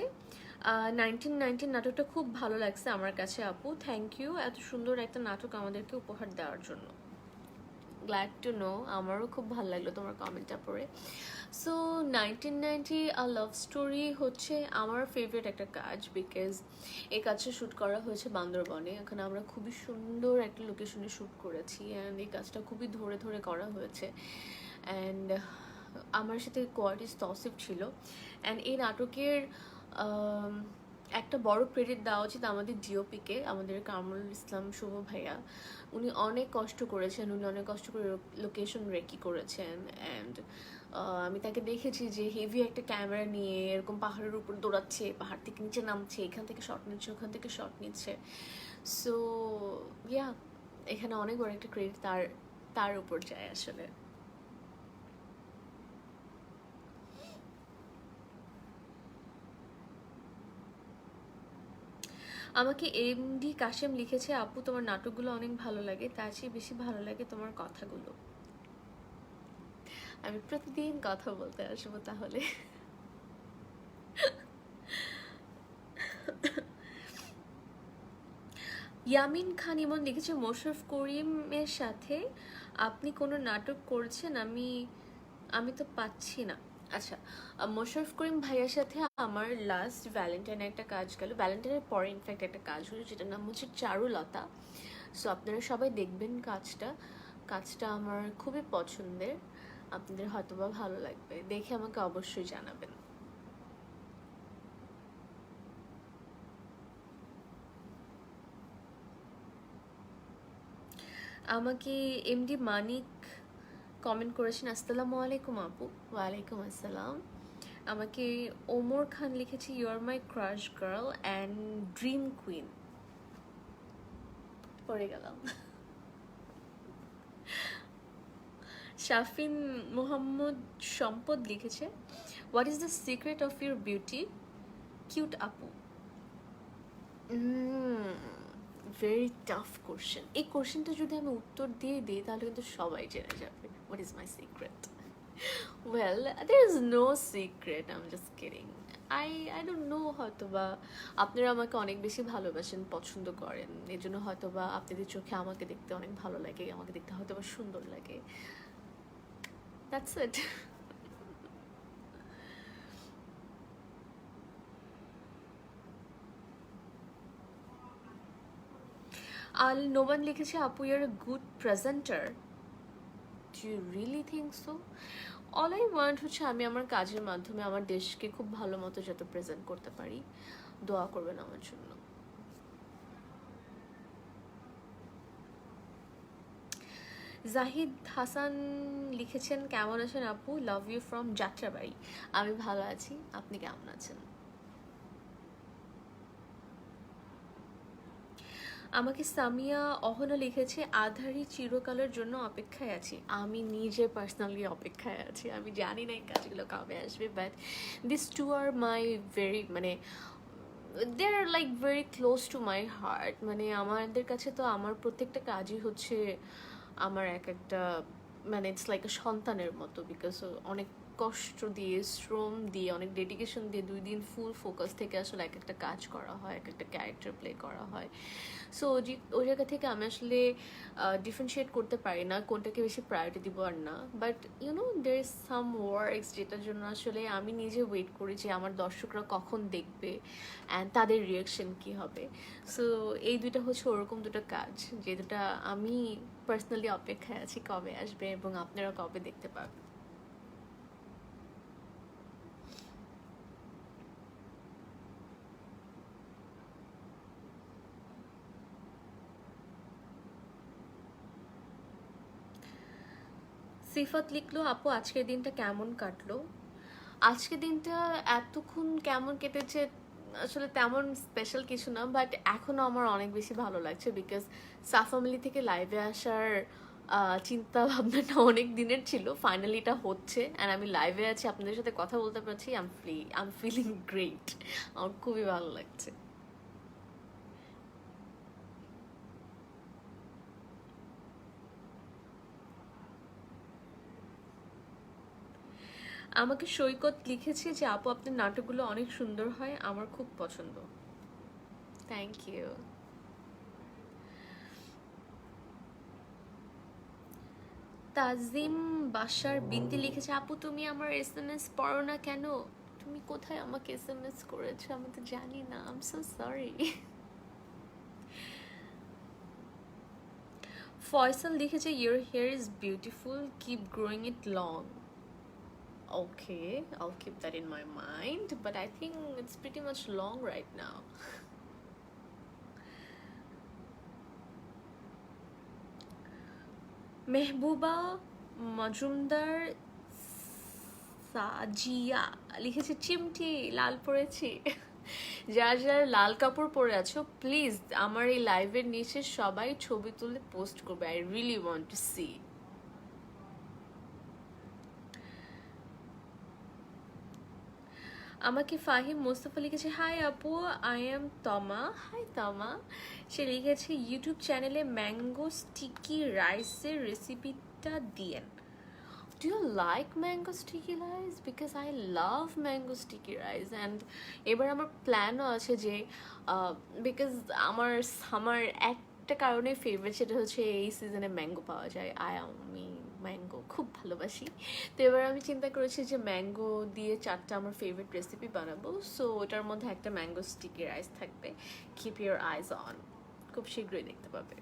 1919 নাটকটা খুব ভালো লাগছে আমার কাছে আপু, থ্যাংক ইউ এত সুন্দর একটা নাটক আমাদেরকে উপহার দেওয়ার জন্য। গ্ল্যাড টু নো, আমারও খুব ভালো লাগলো তোমার কমেন্টটা পড়ে। সো 1990 আ লাভ স্টোরি হচ্ছে আমার ফেভারিট একটা কাজ, বিকজ এই কাজটা শ্যুট করা হয়েছে বান্দরবনে। এখানে আমরা খুবই সুন্দর একটা লোকেশনে শ্যুট করেছি, অ্যান্ড এই কাজটা খুবই ধরে ধরে করা হয়েছে। অ্যান্ড আমার সাথে কোয়ার্টিস্ট তসিফ ছিল। অ্যান্ড এই নাটকের একটা বড় ক্রেডিট দেওয়া উচিত আমাদের ডিওপিকে, আমাদের কামরুল ইসলাম শুভ ভাইয়া। উনি অনেক কষ্ট করেছেন, উনি অনেক কষ্ট করে লোকেশন রেকি করেছেন। অ্যান্ড আমি তাকে দেখেছি যে হেভি একটা ক্যামেরা নিয়ে এরকম পাহাড়ের উপর দৌড়াচ্ছে, পাহাড় থেকে নিচে নামছে, এখান থেকে শট নিচ্ছে, ওখান থেকে শট নিচ্ছে। সো ইয়া, এখানে অনেক বড় একটা ক্রেডিট তার উপর যায় আসলে। আমাকে এমডি কাশেম লিখেছে, আপু তোমার নাটকগুলো অনেক ভালো লাগে, তার চেয়ে বেশি ভালো লাগে তোমার কথাগুলো। আমি প্রতিদিন কথা বলতে আসবো তাহলে। ইয়ামিন খান ইমন লিখেছে, মোশাররফ করিমের সাথে আপনি কোনো নাটক করছেন? আমি আমি তো পাচ্ছি না। আচ্ছা, মোশাররফ করিম ভাইয়ার সাথে আমার লাস্ট ভ্যালেন্টাইনে একটা কাজ গেল, ভ্যালেন্টাইনের পরে ইনফ্যাক্ট একটা কাজ হলো যেটার নাম হচ্ছে চারুলতা। সো আপনারা সবাই দেখবেন কাজটা। কাজটা আমার খুবই পছন্দের, আপনাদের হয়তোবা ভালো লাগবে, দেখে আমাকে অবশ্যই জানাবেন। আমাকে এমডি মানিক কমেন্ট করেছেন, আসসালামু আলাইকুম আপু। ওয়ালাইকুম আসসালাম। আমাকে ওমর খান লিখেছে, you are my crush girl and dream queen. পড়ে গেলাম। শাফিন মোহাম্মদ সম্পদ লিখেছে, what is the secret of your beauty cute আপু। Very tough question. এই কোশ্চেনটা যদি আমি উত্তর দিয়ে দিই তাহলে কিন্তু সবাই জেনে যাবে what is my secret. Well, there is no secret, I'm just kidding. I don't know, হয়তোবা আপনারা আমাকে অনেক বেশি ভালোবাসেন, পছন্দ করেন, এই জন্য হয়তোবা আপনাদের চোখে আমাকে দেখতে অনেক ভালো লাগে, আমাকে দেখতে হয়তোবা সুন্দর লাগে। That's it. আল নোমান লিখেছে, আপু your a good presenter, do you really think so? All I want হচ্ছে আমি আমার কাজের মাধ্যমে আমার দেশকে খুব ভালো মতো যাতে প্রেজেন্ট করতে পারি, দোয়া করবেন আমার জন্য। জাহিদ হাসান লিখেছেন, কেমন আছেন আপু, লাভ ইউ ফ্রম যাত্রাবাড়ি। আমি ভালো আছি, আপনি কেমন আছেন? আমাকে সামিয়া অহনা লিখেছে, আধারী চিরকালের জন্য অপেক্ষায় আছি। আমি নিজে পার্সোনালি অপেক্ষায় আছি, আমি জানি না এই কাজগুলো কবে আসবে, but this two are my very, মানে they are like very close to my heart. মানে আমাদের কাছে তো আমার প্রত্যেকটা কাজই হচ্ছে আমার এক একটা, মানে ইটস লাইক সন্তানের মতো, বিকজ অনেক কষ্ট দিয়ে, শ্রম দিয়ে, অনেক ডেডিকেশন দিয়ে 2 দিন ফুল ফোকাস থেকে আসলে এক একটা কাজ করা হয়, এক একটা ক্যারেক্টার প্লে করা হয়। সো ওই জায়গা থেকে আমি আসলে ডিফারেন্সিয়েট করতে পারি না কোনটাকে বেশি প্রায়োরিটি দিব আর না, but YONO there is some works যেটার জন্য আসলে আমি নিজে ওয়েট করি যে আমার দর্শকরা কখন দেখবে অ্যান্ড তাদের রিয়াকশন কী হবে। সো এই দুইটা হচ্ছে ওরকম দুটো কাজ যে দুটা আমি পার্সোনালি অপেক্ষায় আছি কবে আসবে এবং আপনারা কবে দেখতে পাবেন। সিফাত লিখলো, আপু আজকের দিনটা কেমন কাটলো? আজকের দিনটা এতক্ষণ কেমন কেটেছে আসলে তেমন স্পেশাল কিছু না, বাট এখনও আমার অনেক বেশি ভালো লাগছে, বিকজ সাফামিলি থেকে লাইভে আসার চিন্তা ভাবনাটা অনেক দিনের ছিল, ফাইনালি এটা হচ্ছে অ্যান্ড আমি লাইভে আছি, আপনাদের সাথে কথা বলতে পারছি, আই এম ফিলিং গ্রেট, আমার খুবই ভালো লাগছে। আমাকে সৈকত লিখেছে যে, আপু আপনার নাটকগুলো অনেক সুন্দর হয়, আমার খুব পছন্দ। Thank you. তাজিম বাসার বিনতি লিখেছে, আপু তুমি আমার SMS পড়ো না কেন? তুমি কোথায় আমাকে SMS করেছো আমি তো জানি না, I am so sorry. Faisal লিখেছে, your hair is beautiful, keep growing it long. Okay, I'll keep that in my mind, but I think it's pretty much long right now. Mehbuba Majumdar Sajia লিখেছে, চিমটি লাল পরেছি। যারা যারা লাল কাপড় পরে আছো প্লিজ আমার এই লাইভের নিচে সবাই ছবি তুলে পোস্ট করবে, I really want to see. আমাকে ফাহিম মোস্তফা লিখেছে, হাই আপু, আই এম তমা। হাই তমা। সে লিখেছে, ইউটিউব চ্যানেলে ম্যাঙ্গো স্টিকি রাইসের রেসিপিটা দিয়েন। Do you like mango sticky rice? Because I love mango sticky rice and এবার আমার প্ল্যানও আছে যে বিকজ আমার সামার একটা কারণে ফেভারিট, সেটা হচ্ছে এই সিজনে ম্যাঙ্গো পাওয়া যায়, আমি ম্যাঙ্গো খুব ভালোবাসি। তো এবার আমি চিন্তা করেছি যে ম্যাঙ্গো দিয়ে 4টা আমার ফেভারিট রেসিপি বানাবো। সো ওটার মধ্যে একটা ম্যাঙ্গো স্টিকি রাইস থাকবে। কিপ ইউর আইজ অন, খুব শীঘ্রই দেখতে পাবে।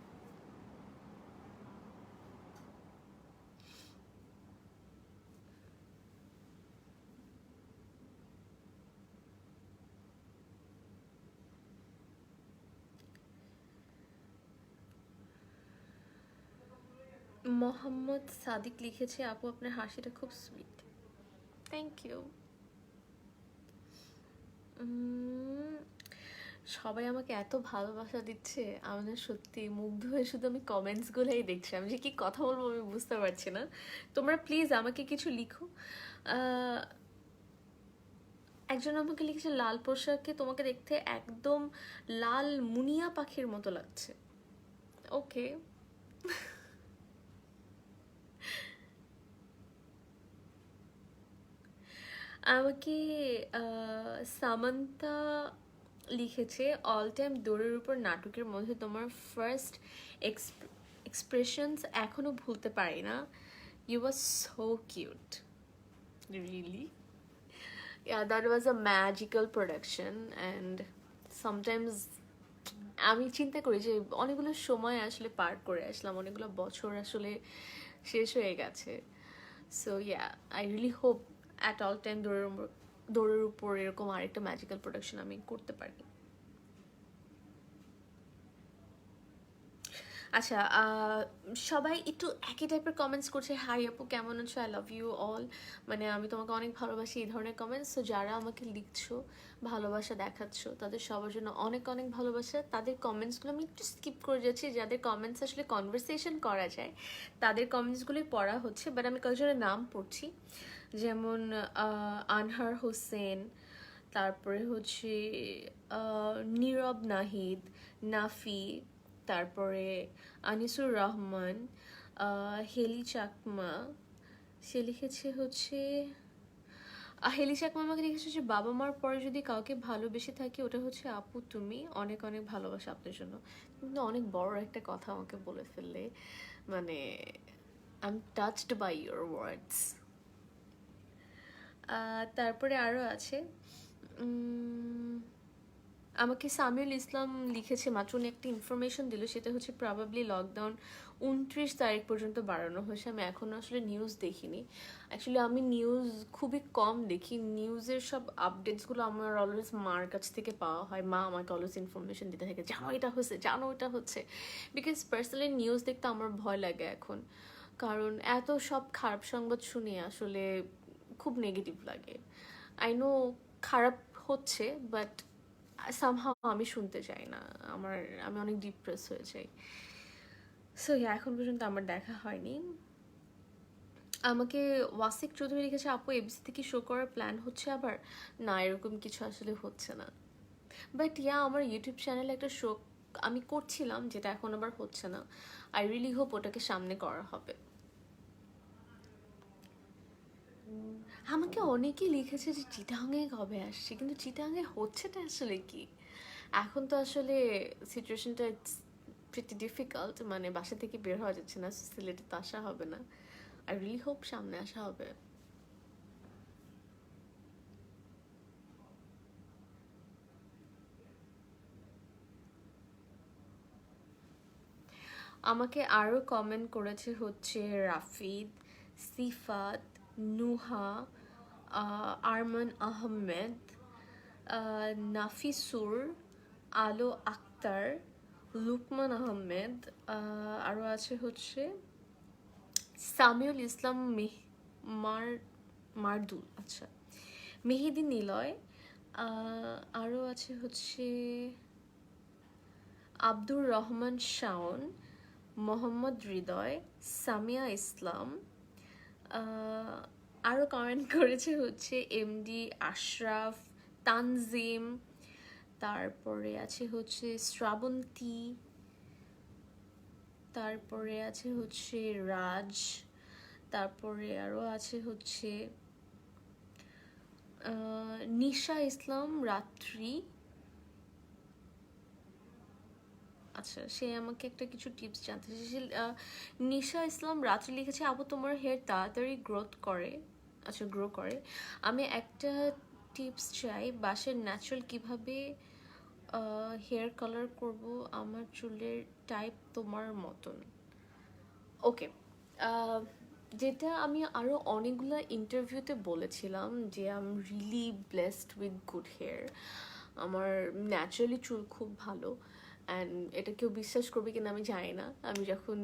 মোহাম্মদ সাদিক লিখেছে, আপু আপনার হাসিটা খুব সুইট। Thank you. সবাই আমাকে এত ভালোবাসা দিচ্ছে, আমি না সত্যি মুগ্ধ হয়ে শুধু আমি কমেন্টসগুলোই দেখছি, আমি যে কি কথা বলবো আমি বুঝতে পারছি না। তোমরা প্লিজ আমাকে কিছু লিখো। আহ, একজন আমাকে লিখেছে লাল পোশাকে তোমাকে দেখতে একদম লাল মুনিয়া পাখির মতো লাগছে। ওকে। আমাকে সামান্তা লিখেছে, অল টাইম দৌড়ের উপর নাটকের মধ্যে তোমার ফার্স্ট এক্সপ্রেশনস এখনো ভুলতে পারি না, you was so cute. Really, yeah, that was a magical production and sometimes আমি চিন্তা করি যে অনেকগুলো সময় আসলে পার করে আসলাম, অনেকগুলো বছর আসলে শেষ হয়ে গেছে। So yeah, I really hope at all time দৌড়ের উপর এরকম আরেকটা ম্যাজিক্যাল প্রোডাকশন আমি করতে পারি। আচ্ছা, সবাই একটু একই টাইপের কমেন্টস করছে, হাই আপু কেমন আছো, আই লাভ ইউ অল, মানে আমি তোমাকে অনেক ভালোবাসি, এই ধরনের কমেন্টস। তো যারা আমাকে লিখছো, ভালোবাসা দেখাচ্ছ, তাদের সবার জন্য অনেক অনেক ভালোবাসা। তাদের কমেন্টসগুলো আমি একটু স্কিপ করে যাচ্ছি, যাদের কমেন্টস আসলে কনভারসেশন করা যায় তাদের কমেন্টসগুলোই পড়া হচ্ছে, বাট আমি কয়েকজনের নাম পড়ছি, যেমন আনহার হোসেন, তারপরে হচ্ছে নীরব নাহিদ, নাফি, তারপরে আনিসুর রহমান, হেলি চাকমা, সে লিখেছে হচ্ছে হেলি চাকমা আমাকে লিখেছে যে বাবা মার পরে যদি কাউকে ভালোবেসে থাকি ওটা হচ্ছে আপু তুমি, অনেক অনেক ভালোবাসা আপনার জন্য। কিন্তু অনেক বড় একটা কথা আমাকে বলে ফেললে, মানে I am touched by your words. তারপরে আরও আছে, আমাকে সামিউল ইসলাম লিখেছে, মাত্র উনি একটা ইনফরমেশন দিল, সেটা হচ্ছে প্রবাবলি লকডাউন 29 তারিখ পর্যন্ত বাড়ানো হয়েছে। আমি এখনও আসলে নিউজ দেখিনি, অ্যাকচুয়ালি আমি নিউজ খুবই কম দেখি, নিউজের সব আপডেটসগুলো আমার অলওয়েজ মার কাছ থেকে পাওয়া হয়, মা আমাকে অলওয়েজ ইনফরমেশন দিতে থাকে, জানো এটা হচ্ছে, জানো এটা হচ্ছে। বিকজ পার্সোনালি নিউজ দেখতে আমার ভয় লাগে এখন, কারণ এত সব খারাপ সংবাদ শুনে আসলে খুব নেগেটিভ লাগে। আই নো খারাপ হচ্ছে, বাট সামহাও আমি শুনতে চাই না, আমি অনেক ডিপ্রেস হয়ে যাই। সো এখন পর্যন্ত আমার দেখা হয়নি। আমাকে ওয়াসিক চৌধুরী লিখেছে, আপু এবিসি থেকে শো করার প্ল্যান হচ্ছে আবার? না, এরকম কিছু আসলে হচ্ছে না, বাট আমার ইউটিউব চ্যানেলে একটা শো আমি করছিলাম, যেটা এখন আবার হচ্ছে না। আই রিয়েলি হোপ ওটাকে সামনে করা হবে। আমাকে অনেকেই লিখেছে যে চিটাগাংয়ে কবে আসছে, কিন্তু চিটাগাংয়ে হচ্ছেটা আসলে কি? এখন তো আসলে সিচুয়েশনটা প্রিটি ডিফিকাল্ট, মানে বাসা থেকে বের হওয়া যাচ্ছে না, সিলেটে তো আসা হবে না। আই রিয়েলি হোপ সামনে আসা হবে। আমাকে আরও কমেন্ট করেছে হচ্ছে রাফিদ, সিফাত, নুহা, আরমান আহমেদ, নাফিসুর, আলো আক্তার, লুকমান আহমেদ, আরও আছে হচ্ছে সামিউল ইসলাম, মার মারদুল, আচ্ছা, মেহেদি নিলয়, আরও আছে হচ্ছে আব্দুর রহমান শাওন, মোহাম্মদ হৃদয়, সামিয়া ইসলাম, আরও কমেন্ট করেছে হচ্ছে এমডি আশরাফ, তানজিম, তারপরে আছে হচ্ছে শ্রাবন্তী, তারপরে আছে হচ্ছে রাজ, তারপরে আরও আছে হচ্ছে নিশা ইসলাম রাত্রি, আচ্ছা, সে আমাকে একটা কিছু টিপস জানতে চাইছে। নিশা ইসলাম রাত্রি লিখেছে, আপু তোমার হেয়ার তাড়াতাড়ি গ্রো করে। আমি একটা টিপস চাই, বাসায় ন্যাচারাল কিভাবে হেয়ার কালার করব, আমার চুলের টাইপ তোমার মতন। ওকে, যেটা আমি আরও অনেকগুলো ইন্টারভিউতে বলেছিলাম যে I am really blessed with good hair. আমার ন্যাচারালি চুল খুব ভালো। অ্যান্ড এটা কেউ বিশ্বাস করবে কিনা আমি জানি না। আমি যখন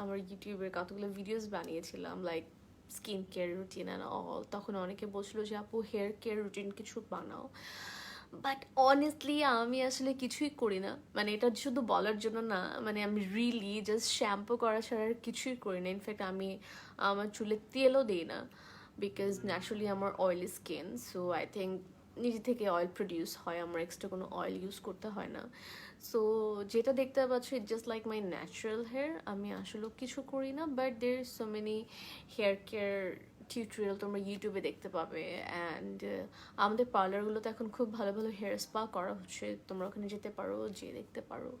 আমার ইউটিউবের কতগুলো ভিডিওস বানিয়েছিলাম like skin care routine and all, তখন অনেকে বলছিল যে আপু হেয়ার কেয়ার রুটিন কিছু বানাও। বাট অনেস্টলি আমি আসলে কিছুই করি না, মানে এটা শুধু বলার জন্য না, মানে আমি রিয়েলি জাস্ট শ্যাম্পু করা ছাড়া আর কিছুই করি না। ইনফ্যাক্ট আমি আমার চুলে তেলও দিই না, বিকজ ন্যাচারালি আমার oily skin. So I think নিজে থেকে অয়েল প্রডিউস হয়, আমার এক্সট্রা কোনো অয়েল ইউজ করতে হয় না। সো যেটা দেখতে পাচ্ছ it just like my natural hair, আমি আসলে কিছু করি না। But there so many hair care tutorial তোমরা ইউটিউবে দেখতে পাবে। অ্যান্ড আমাদের পার্লারগুলোতে এখন খুব ভালো ভালো হেয়ার স্পা করা হচ্ছে, তোমরা ওখানে যেতে পারো, যেয়ে দেখতে পারো।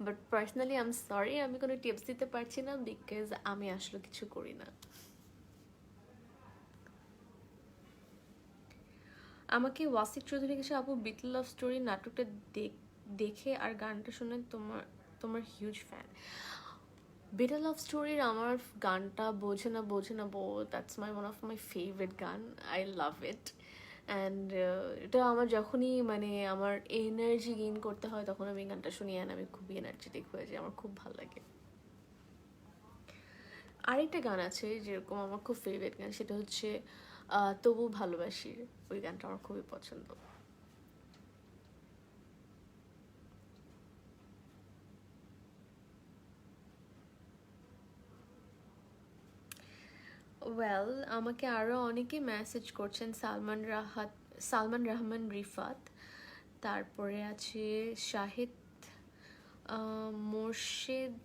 But personally I am sorry, আমি কোনো টিপস দিতে পারছি না, বিকজ আমি আসলে কিছু করি না। আমাকে ওয়াসিক চৌধুরী কিছু, আপু বিটল লাভ স্টোরি নাটকটা দেখে আর গানটা শুনে তোমার তোমার হিউজ ফ্যান। বিটল লাভ স্টোরির আমার গানটা বোঝে না that's my one of my favourite গান, আই লাভ ইট। অ্যান্ড এটা আমার যখনই মানে আমার এনার্জি গেইন করতে হয় তখন আমি গানটা শুনি, অ্যান্ড আমি খুবই এনার্জেটিক হয়ে যাই, আমার খুব ভালো লাগে। আরেকটা গান আছে যেরকম আমার খুব ফেভারিট গান, সেটা হচ্ছে তবু ভালোবাসি। ওই গানটা আমার খুবই পছন্দ। ওয়েল, আমাকে আরও অনেকে মেসেজ করছেন, সালমান রহমান রিফাত, তারপরে আছে শাহিদ মোর্শেদ,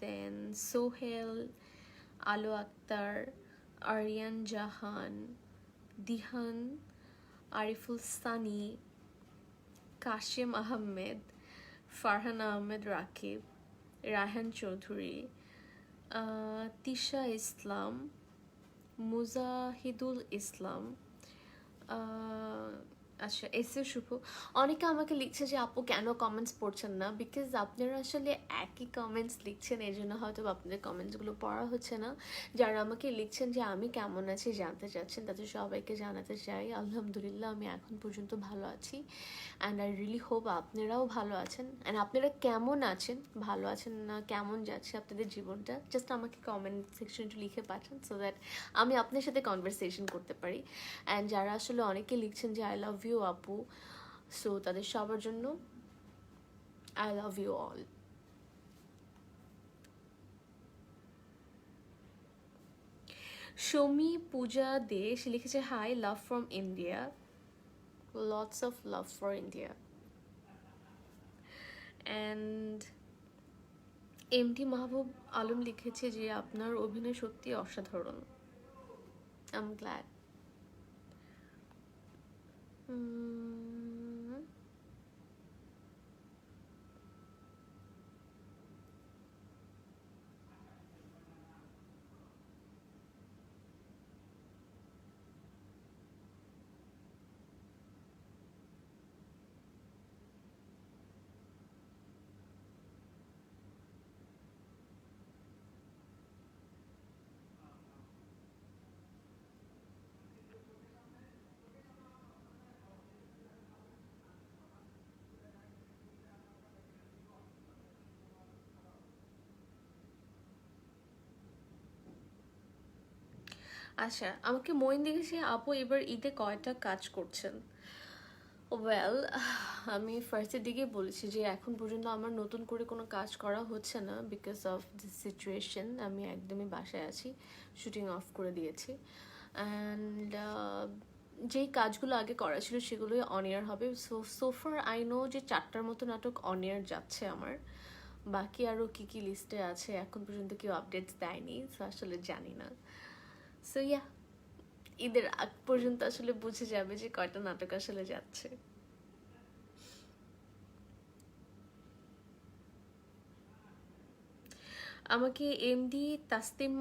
দেন সোহেল, আলো আক্তার, আরিয়ান জাহান, দিহান, আরিফুল সানি, কাশেম আহমেদ, ফারহান আহমেদ রাকিব, রায়হান চৌধুরী, তিশা ইসলাম, মুজাহিদুল ইসলাম, আচ্ছা এস এ শুভ। অনেকে আমাকে লিখছে যে আপু কেন কমেন্টস পড়ছেন না, বিকজ আপনারা আসলে একই কমেন্টস লিখছেন, এই জন্য হয়তো আপনাদের কমেন্টসগুলো পড়া হচ্ছে না। যারা আমাকে লিখছেন যে আমি কেমন আছি জানতে চাচ্ছেন, তাদের সবাইকে জানাতে চাই আলহামদুলিল্লাহ আমি এখন পর্যন্ত ভালো আছি। অ্যান্ড আই রিয়েলি হোপ আপনারাও ভালো আছেন। অ্যান্ড আপনারা কেমন আছেন, ভালো আছেন না, কেমন যাচ্ছে আপনাদের জীবনটা, জাস্ট আমাকে কমেন্ট সেকশনে লিখে পাঠান, সো দ্যাট আমি আপনার সাথে কনভারসেশন করতে পারি। অ্যান্ড যারা আসলে অনেকে লিখছেন যে আই লাভ ইউ আপু, সো তাদের সবার জন্য I love you all. Soumi Puja Dey, সে লিখেছে hi, love from India, lots of love for India. And MD Mahbub Alam লিখেছে যে আপনার অভিনয় সত্যি অসাধারণ, আই এম গ্ল্যাড। আচ্ছা, আমাকে মইন দেখেছি, আপু এবার ঈদে কয়টা কাজ করছেন? ওয়েল, আমি ফার্স্টের দিকে বলেছি যে এখন পর্যন্ত আমার নতুন করে কোনো কাজ করা হচ্ছে না, বিকজ অফ দিস সিচুয়েশন। আমি একদমই বাসায় আছি, শুটিং অফ করে দিয়েছি। অ্যান্ড যেই কাজগুলো আগে করা ছিল সেগুলোই অন এয়ার হবে। সোফার আই নো যে 4টার মতো নাটক অন এয়ার যাচ্ছে আমার। বাকি আরও কী কী লিস্টে আছে এখন পর্যন্ত কেউ আপডেটস দেয়নি, সো আসলে জানি না। সো ইয়া, ঈদের আগ পর্যন্ত আসলে বুঝে যাবে যে কয়টা নাটক আসলে যাচ্ছে। আমাকে এমডি তাসতিম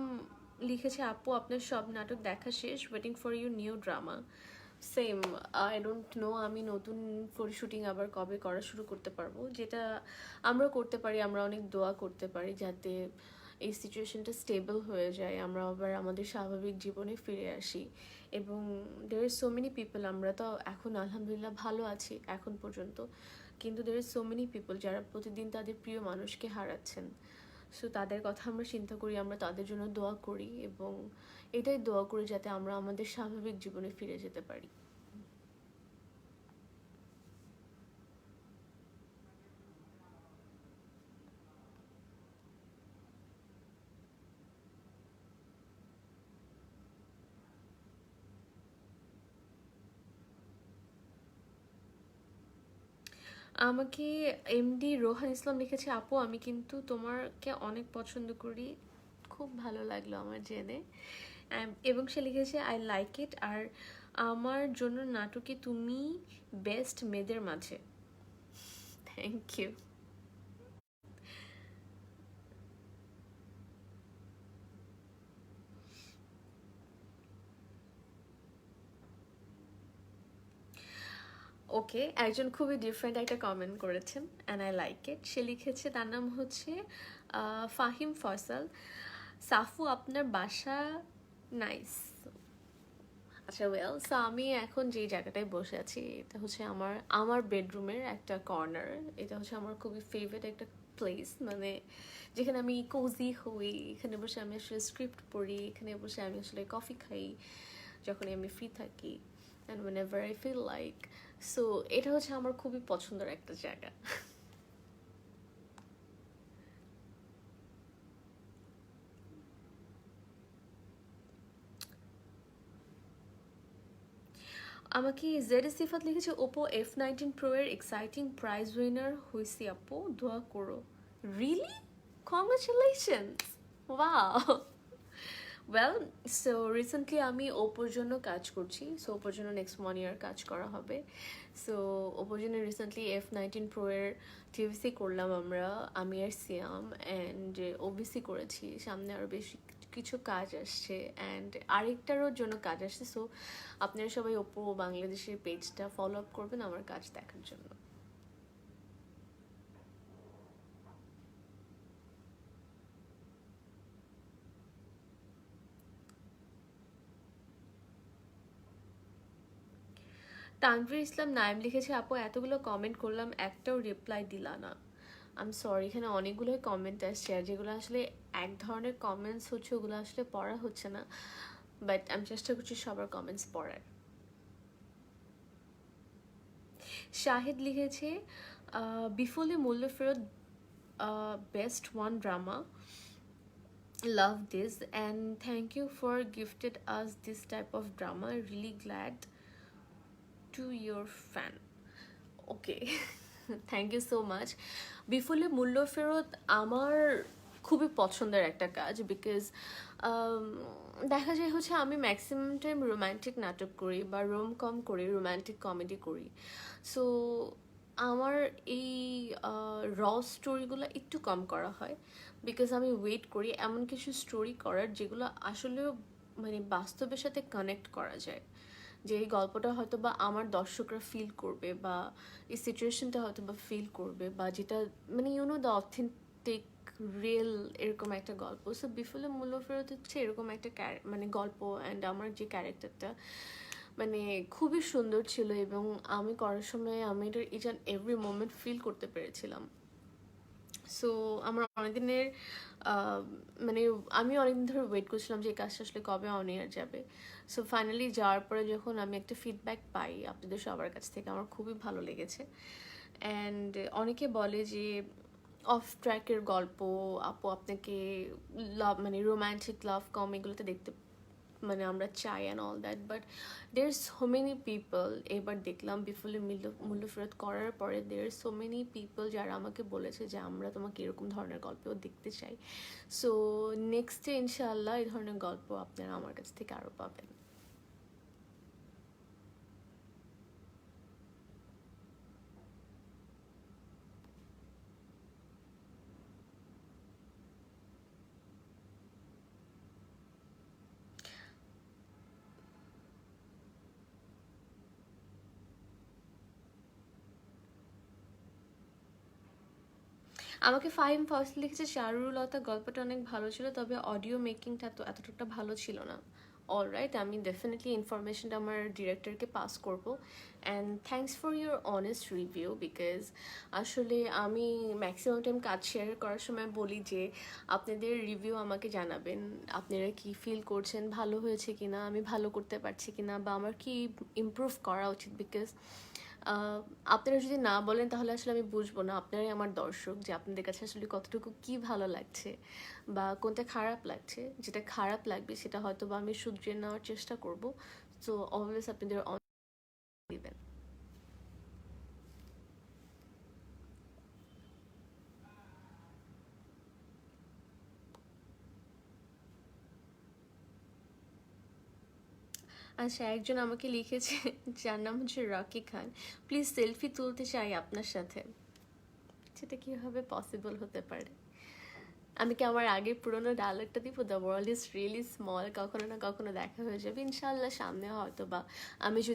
লিখেছে, আপু আপনার সব নাটক দেখা শেষ, waiting for you new drama. Same, I don't know আমি নতুন করে শুটিং আবার কবে করা শুরু করতে পারবো। যেটা আমরা করতে পারি, আমরা অনেক দোয়া করতে পারি যাতে এই সিচুয়েশনটা স্টেবল হয়ে যায়, আমরা আবার আমাদের স্বাভাবিক জীবনে ফিরে আসি। এবং there is so many people, আমরা তো এখন আলহামদুলিল্লাহ ভালো আছি এখন পর্যন্ত, কিন্তু there is so many people যারা প্রতিদিন তাদের প্রিয় মানুষকে হারাচ্ছেন। সো তাদের কথা আমরা চিন্তা করি, আমরা তাদের জন্য দোয়া করি, এবং এটাই দোয়া করি যাতে আমরা আমাদের স্বাভাবিক জীবনে ফিরে যেতে পারি। আমাকে এমডি রোহান ইসলাম লিখেছে, আপু আমি কিন্তু তোমারকে অনেক পছন্দ করি, খুব ভালো লাগলো আমার জেনে। এবং সে লিখেছে আই লাইক ইট, আর আমার জন্য নাটকে তুমি বেস্ট মেয়েদের মাঝে। Thank you. ওকে, একজন খুবই ডিফারেন্ট একটা কমেন্ট করেছেন অ্যান্ড আই লাইক ইট। সে লিখেছে, তার নাম হচ্ছে ফাহিম ফয়সাল, সাফু আপনার বাসা নাইস। আচ্ছা ওয়েল, সো আমি এখন যে জায়গাটায় বসে আছি এটা হচ্ছে আমার আমার বেডরুমের একটা কর্নার। এটা হচ্ছে আমার খুবই ফেভারিট একটা প্লেস, মানে যেখানে আমি কোজি হই, এখানে বসে আমি আসলে স্ক্রিপ্ট পড়ি, এখানে বসে আমি আসলে কফি খাই যখন আমি ফ্রি থাকি, and whenever I feel like. So এটা হচ্ছে আমার খুবই পছন্দের একটা জায়গা। আমাকে জেড সিফাত লিখেছে, ওপো F19 Pro এর এক্সাইটিং প্রাইজ উইনার হয়েছি আপু, দোয়া করো। Really? Congratulations! Wow. Well, so recently আমি ওপোর জন্য কাজ করছি, সো ওপোর জন্য নেক্সট 1 ইয়ার কাজ করা হবে। সো ওপোর জন্য রিসেন্টলি F19 Pro এর টিভিসি করলাম আমরা, আমি আর সিয়াম, অ্যান্ড ওবিসি করেছি, সামনে আরও বেশি কিছু কাজ আসছে, অ্যান্ড আরেকটারও জন্য কাজ আসছে। সো আপনারা সবাই ওপো বাংলাদেশের পেজটা ফলো আপ করবেন আমার কাজ দেখার জন্য। তানভীর ইসলাম নাইম লিখেছে, আপু এতগুলো কমেন্ট করলাম একটাও রিপ্লাই দিলা না। আই এম সরি, এখানে অনেকগুলোই কমেন্ট আসছে, আর যেগুলো আসলে এক ধরনের কমেন্টস হচ্ছে ওগুলো আসলে পড়া হচ্ছে না, বাট আমি চেষ্টা করছি সবার কমেন্টস পড়ার। শাহিদ লিখেছে, বিফলে মূল্য ফেরত, best one drama, love this and thank you for gifted us this type of drama, really glad to your fan. Okay, thank you so much. বিফলে মূল্য ফেরত আমার খুবই পছন্দের একটা কাজ, বিকজ দেখা যায় হচ্ছে আমি ম্যাক্সিমাম টাইম রোম্যান্টিক নাটক করি বা রোম কম করি, রোম্যান্টিক কমেডি করি। সো আমার এই র স্টোরিগুলো একটু কম করা হয়, বিকজ আমি ওয়েট করি এমন কিছু স্টোরি করার যেগুলো আসলেও মানে বাস্তবের সাথে কানেক্ট করা যায়, যে এই গল্পটা হয়তো বা আমার দর্শকরা ফিল করবে, বা এই সিচুয়েশনটা হয়তো বা ফিল করবে, বা যেটা মানে ইউনো দ্য অথেন্টিক রিয়েল এরকম একটা গল্প। সো বিফলে মূল্য ফেরত হচ্ছে এরকম একটা মানে গল্প, অ্যান্ড আমার যে ক্যারেক্টারটা মানে খুবই সুন্দর ছিল, এবং আমি করার সময় আমি এটার each and every moment feel করতে পেরেছিলাম। সো আমার অনেকদিনের মানে আমি অনেকদিন ধরে ওয়েট করছিলাম যে এই কাজটা আসলে কবে অন এয়ার যাবে। সো ফাইনালি যাওয়ার পরে যখন আমি একটা ফিডব্যাক পাই আপনাদের সবার কাছ থেকে, আমার খুবই ভালো লেগেছে। অ্যান্ড অনেকে বলে যে অফ ট্র্যাকের গল্প আপু আপনাকে লাভ মানে রোম্যান্টিক লাভ কম এগুলোতে দেখতে মানে আমরা চাই and all that, but there so many people, এবার দেখলাম বিফলে মূল্য ফেরত করার পরে দের সো মেনি পিপল যারা আমাকে বলেছে যে আমরা তোমাকে এরকম ধরনের গল্পও দেখতে চাই। সো নেক্সটে ইনশাআল্লাহ এই ধরনের গল্প আপনারা আমার কাছ থেকে আরও পাবেন। আমাকে ফাহিম ফার্স্ট লিখেছে চারুলতা গল্পটা অনেক ভালো ছিল, তবে অডিও মেকিংটা তো এতটা ভালো ছিল না। অলরাইট, আমি ডেফিনেটলি ইনফরমেশনটা আমার ডিরেক্টরকে পাস করব। And thanks for your honest review, because আসলে আমি ম্যাক্সিমাম টাইম কাজ শেয়ার করার সময় বলি যে আপনাদের রিভিউ আমাকে জানাবেন, আপনারা কি ফিল করছেন, ভালো হয়েছে কিনা, আমি ভালো করতে পারছি কিনা, বা আমার কি ইমপ্রুভ করা উচিত। বিকজ আপনারা যদি না বলেন তাহলে আসলে আমি বুঝবো না, আপনারাই আমার দর্শক, যে আপনাদের কাছে আসলে কতটুকু কি ভালো লাগছে বা কোনটা খারাপ লাগছে। যেটা খারাপ লাগবে সেটা হয়তো বা আমি শুধরে নেওয়ার চেষ্টা করব। সো অলওয়েজ আপনাদের দিবেন। আচ্ছা, একজন আমাকে লিখেছে যার নাম হচ্ছে রকি খান, প্লিজ সেলফি তুলতে চাই আপনার সাথে। সেটা কীভাবে পসিবল হতে পারে? আমি কি আমার আগের পুরোনো ডায়লগটা দিব, the world is really small, কখনো না কখনো দেখা হয়ে যাবে ইনশাল্লাহ সামনে, হয়তো বা আমি যদি